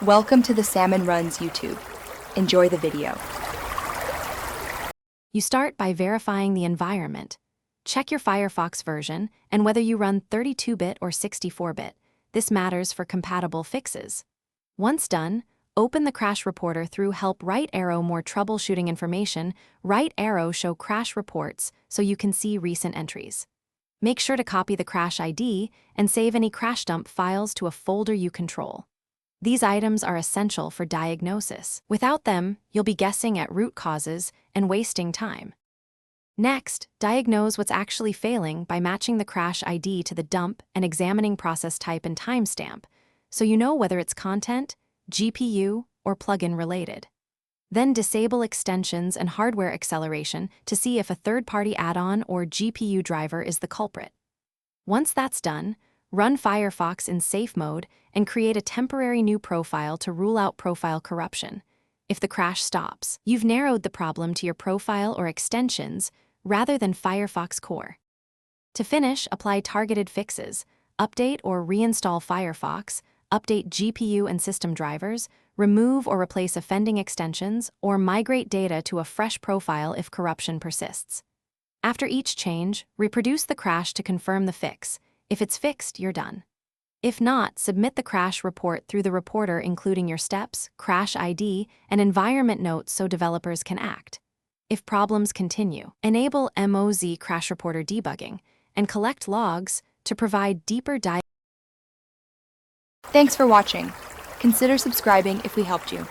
Welcome to the Salmon Runs YouTube. Enjoy the video. You start by verifying the environment. Check your Firefox version and whether you run 32-bit or 64-bit. This matters for compatible fixes. Once done, open the Crash Reporter through Help right arrow more troubleshooting information, right arrow show crash reports so you can see recent entries. Make sure to copy the crash ID and save any crash dump files to a folder you control. These items are essential for diagnosis. Without them, you'll be guessing at root causes and wasting time. Next, diagnose what's actually failing by matching the crash ID to the dump and examining process type and timestamp, so you know whether it's content, GPU, or plugin related. Then disable extensions and hardware acceleration to see if a third-party add-on or GPU driver is the culprit. Once that's done, run Firefox in safe mode and create a temporary new profile to rule out profile corruption. If the crash stops, you've narrowed the problem to your profile or extensions rather than Firefox core. To finish, apply targeted fixes, update or reinstall Firefox, update GPU and system drivers, remove or replace offending extensions, or migrate data to a fresh profile if corruption persists. After each change, reproduce the crash to confirm the fix. If it's fixed, you're done. If not, submit the crash report through the reporter including your steps, crash ID, and environment notes so developers can act. If problems continue, enable Mozilla Crash Reporter debugging and collect logs to provide deeper dive. Thanks for watching. Consider subscribing if we helped you.